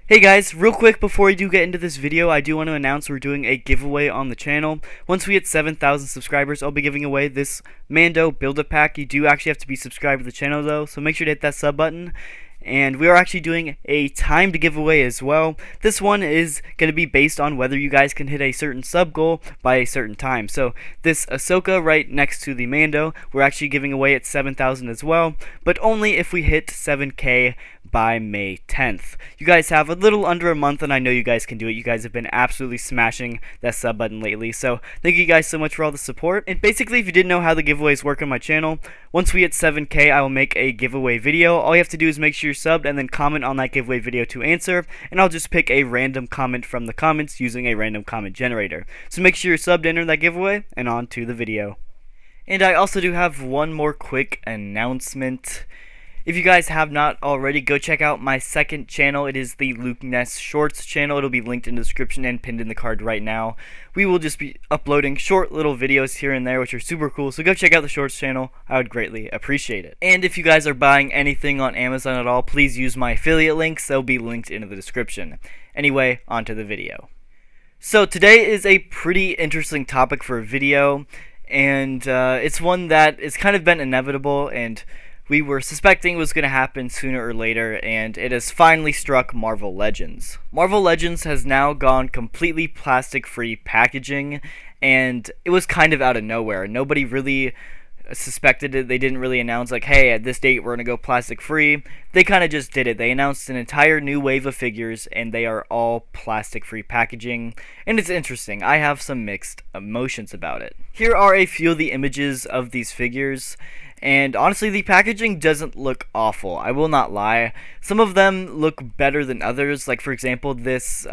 Hey guys, real quick before we do get into this video, I do want to announce we're doing a giveaway on the channel. Once we hit 7,000 subscribers, I'll be giving away this Mando Build-A-Pack. You do actually have to be subscribed to the channel though, so make sure to hit that sub button. And we are actually doing a timed giveaway as well. This one is going to be based on whether you guys can hit a certain sub goal by a certain time. So this Ahsoka right next to the Mando, we're actually giving away at 7,000 as well, but only if we hit 7K by May 10th. You guys have a little under a month, and I know you guys can do it. You guys have been absolutely smashing that sub button lately, so thank you guys so much for all the support. And basically, if you didn't know how the giveaways work on my channel, once we hit 7K, I will make a giveaway video. All you have to do is make sure you're subbed and then comment on that giveaway video to answer, and I'll just pick a random comment from the comments using a random comment generator. So make sure you're subbed to enter that giveaway, and on to the video. And I also do have one more quick announcement. If you guys have not already, go check out my second channel. It is the Luke Ness Shorts channel. It'll be linked in the description and pinned in the card right now. We will just be uploading short little videos here and there, which are super cool. So go check out the Shorts channel. I would greatly appreciate it. And if you guys are buying anything on Amazon at all, please use my affiliate links. They'll be linked in the description. Anyway, on to the video. So today is a pretty interesting topic for a video, and it's one that has kind of been inevitable, and we were suspecting was going to happen sooner or later, and it has finally struck Marvel Legends. Marvel Legends has now gone completely plastic-free packaging, and it was kind of out of nowhere. Nobody really suspected it. They didn't really announce, like, hey, at this date we're going to go plastic-free. They kind of just did it. They announced an entire new wave of figures, and they are all plastic-free packaging, and it's interesting. I have some mixed emotions about it. Here are a few of the images of these figures. And honestly, the packaging doesn't look awful. I will not lie. Some of them look better than others. Like, for example, this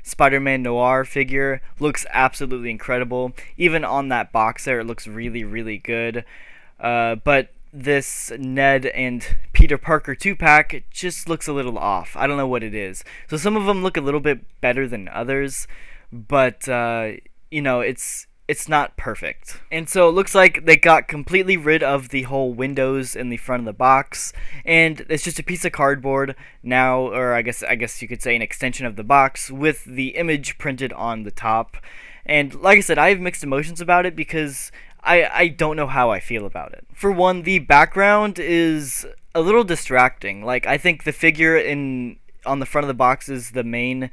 Spider-Man Noir figure looks absolutely incredible. Even on that box there, it looks really, really good. But this Ned and Peter Parker 2-pack just looks a little off. I don't know what it is. So some of them look a little bit better than others. But, you know, it's not perfect. And so it looks like they got completely rid of the whole windows in the front of the box, and it's just a piece of cardboard now, or I guess you could say an extension of the box with the image printed on the top. And like I said, I have mixed emotions about it because I don't know how I feel about it. For one, the background is a little distracting. Like, I think the figure on the front of the box is the main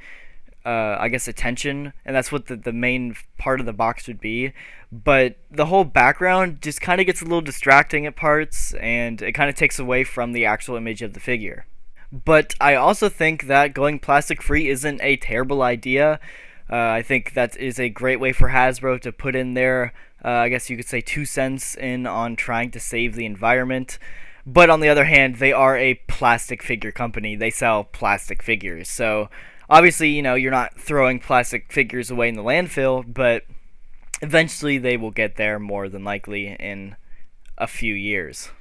I guess attention, and that's what the main part of the box would be, but the whole background just kind of gets a little distracting at parts, and it kind of takes away from the actual image of the figure. But I also think that going plastic free isn't a terrible idea. I think that is a great way for Hasbro to put in their, I guess you could say, 2 cents in on trying to save the environment. But on the other hand, they are a plastic figure company. They sell plastic figures, so obviously, you know, you're not throwing plastic figures away in the landfill, but eventually they will get there, more than likely, in a few years.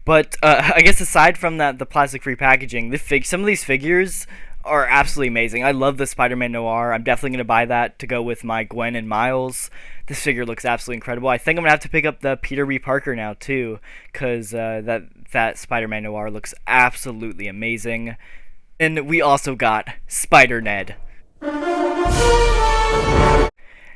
But I guess aside from that, the plastic-free packaging, some of these figures are absolutely amazing. I love the Spider-Man Noir. I'm definitely going to buy that to go with my Gwen and Miles. This figure looks absolutely incredible. I think I'm going to have to pick up the Peter B. Parker now, too, because that Spider-Man Noir looks absolutely amazing. And we also got Spider-Ned.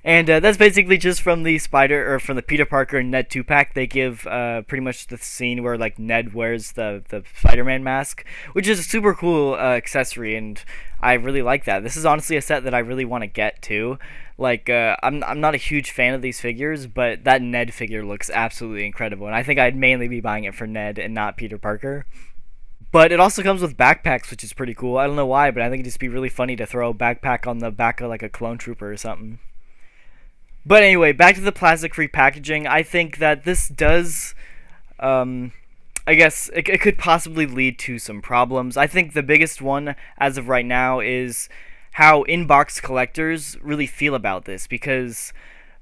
And that's basically just from the Peter Parker and Ned 2-pack. They give pretty much the scene where, like, Ned wears the Spider-Man mask, which is a super cool accessory, and I really like that. This is honestly a set that I really want to get too. Like, I'm not a huge fan of these figures, but that Ned figure looks absolutely incredible, and I think I'd mainly be buying it for Ned and not Peter Parker. But it also comes with backpacks, which is pretty cool. I don't know why, but I think it'd just be really funny to throw a backpack on the back of, like, a clone trooper or something. But anyway, back to the plastic-free packaging. I think that this does, I guess, it could possibly lead to some problems. I think the biggest one, as of right now, is how in-box collectors really feel about this, because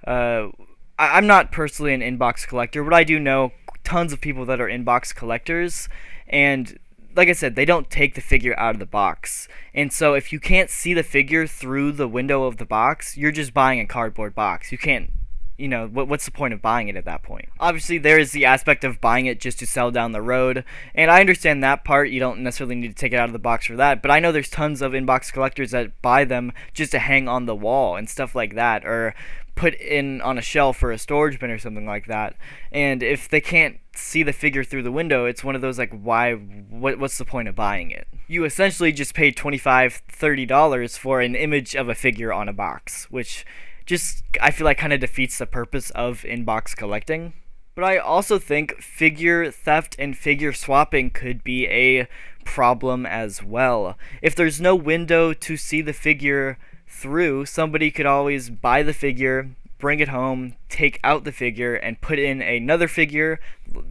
I'm not personally an in-box collector, but I do know tons of people that are in-box collectors, and like I said, they don't take the figure out of the box. And so if you can't see the figure through the window of the box, you're just buying a cardboard box. You can't what's the point of buying it at that point? Obviously, there is the aspect of buying it just to sell down the road, and I understand that part. You don't necessarily need to take it out of the box for that, but I know there's tons of inbox collectors that buy them just to hang on the wall and stuff like that, or put in on a shelf or a storage bin or something like that. And if they can't see the figure through the window, it's one of those like, what's the point of buying it? You essentially just paid $25-$30 for an image of a figure on a box, which just, I feel like, kind of defeats the purpose of inbox collecting. But I also think figure theft and figure swapping could be a problem as well. If there's no window to see the figure through, somebody could always buy the figure, bring it home, take out the figure, and put in another figure.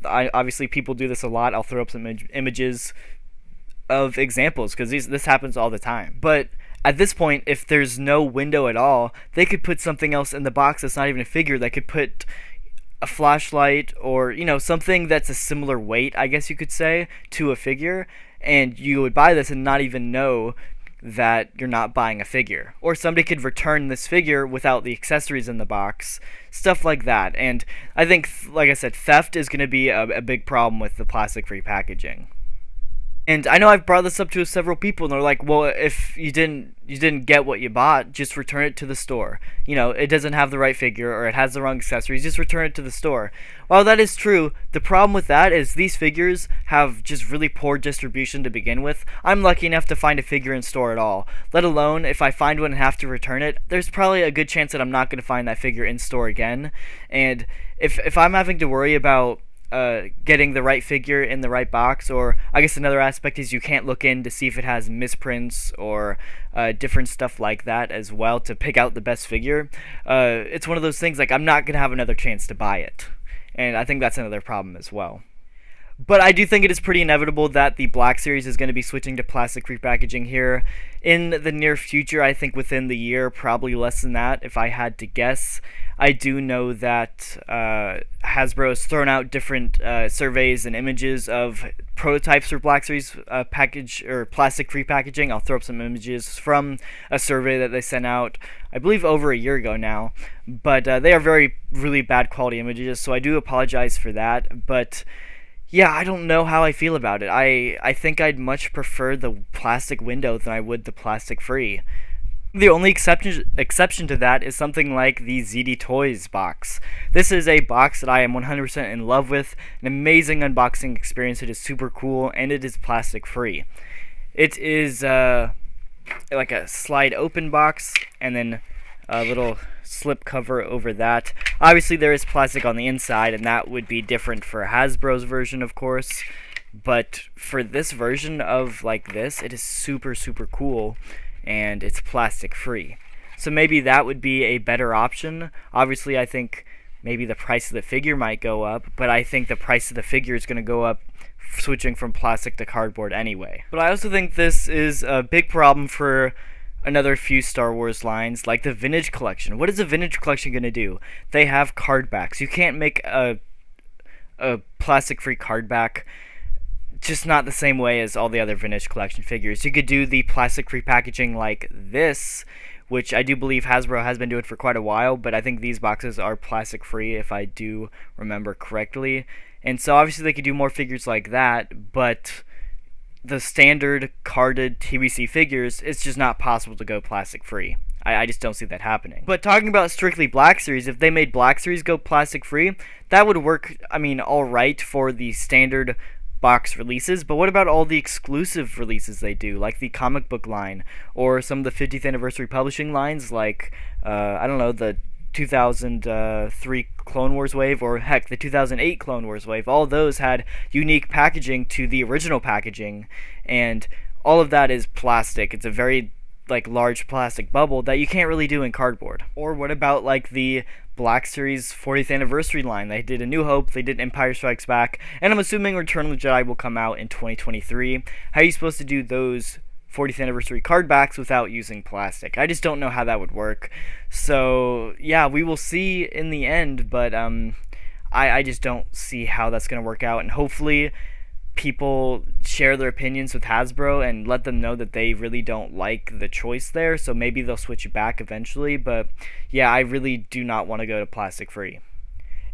Obviously, people do this a lot. I'll throw up some images of examples because this happens all the time. But at this point, if there's no window at all, they could put something else in the box that's not even a figure. They could put a flashlight or, something that's a similar weight, I guess you could say, to a figure, and you would buy this and not even know that you're not buying a figure. Or somebody could return this figure without the accessories in the box, stuff like that. And I think, like I said, theft is going to be a big problem with the plastic-free packaging. And I know I've brought this up to several people, and they're like, well, if you didn't get what you bought, just return it to the store. It doesn't have the right figure, or it has the wrong accessories, just return it to the store. While that is true, the problem with that is these figures have just really poor distribution to begin with. I'm lucky enough to find a figure in store at all, let alone if I find one and have to return it, there's probably a good chance that I'm not going to find that figure in store again. And if I'm having to worry about getting the right figure in the right box, or I guess another aspect is you can't look in to see if it has misprints or different stuff like that as well to pick out the best figure. It's one of those things like I'm not gonna have another chance to buy it, and I think that's another problem as well. But I do think it is pretty inevitable that the Black Series is going to be switching to plastic-free packaging here in the near future. I think within the year, probably less than that, if I had to guess. I do know that Hasbro has thrown out different surveys and images of prototypes for Black Series package or plastic-free packaging. I'll throw up some images from a survey that they sent out, I believe, over a year ago now. But they are really bad quality images, so I do apologize for that. But yeah, I don't know how I feel about it. I think I'd much prefer the plastic window than I would the plastic free. The only exception to that is something like the ZD Toys box. This is a box that I am 100% in love with, an amazing unboxing experience. It is super cool, and it is plastic free. It is like a slide open box, and then a little slip cover over that. Obviously there is plastic on the inside, and that would be different for Hasbro's version, of course, but for this version of like this, it is super cool, and it's plastic free. So maybe that would be a better option. Obviously I think maybe the price of the figure might go up, but I think the price of the figure is going to go up switching from plastic to cardboard anyway. But I also think this is a big problem for another few Star Wars lines, like the Vintage Collection. What is a Vintage Collection going to do? They have card backs. You can't make a plastic-free card back, just not the same way as all the other Vintage Collection figures. You could do the plastic-free packaging like this, which I do believe Hasbro has been doing for quite a while, but I think these boxes are plastic-free if I do remember correctly. And so obviously they could do more figures like that, but the standard carded TBC figures, it's just not possible to go plastic free. I just don't see that happening. But talking about strictly Black Series, if they made Black Series go plastic free, that would work, alright for the standard box releases, but what about all the exclusive releases they do, like the comic book line, or some of the 50th anniversary publishing lines, like, the 2003 Clone Wars wave, or heck, the 2008 Clone Wars wave. All those had unique packaging to the original packaging, and all of that is plastic. It's a very large plastic bubble that you can't really do in cardboard. Or what about like the Black Series 40th anniversary line? They did A New Hope, they did Empire Strikes Back, and I'm assuming Return of the Jedi will come out in 2023. How are you supposed to do those 40th anniversary card backs without using plastic? I just don't know how that would work. So yeah, we will see in the end, but I just don't see how that's going to work out, and hopefully people share their opinions with Hasbro and let them know that they really don't like the choice there, so maybe they'll switch it back eventually. But yeah, I really do not want to go to plastic free.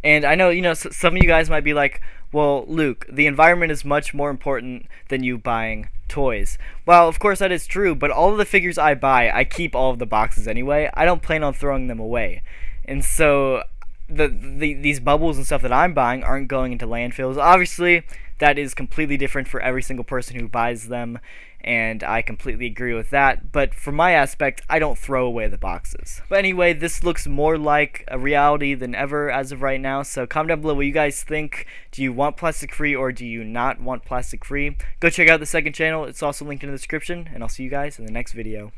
And I know, some of you guys might be like, well, Luke, the environment is much more important than you buying toys. Well, of course that is true, but all of the figures I buy, I keep all of the boxes anyway. I don't plan on throwing them away. And so these bubbles and stuff that I'm buying aren't going into landfills. Obviously, that is completely different for every single person who buys them, and I completely agree with that. But for my aspect, I don't throw away the boxes. But anyway, this looks more like a reality than ever as of right now, so comment down below what you guys think. Do you want plastic free or do you not want plastic free? Go check out the second channel, it's also linked in the description, and I'll see you guys in the next video.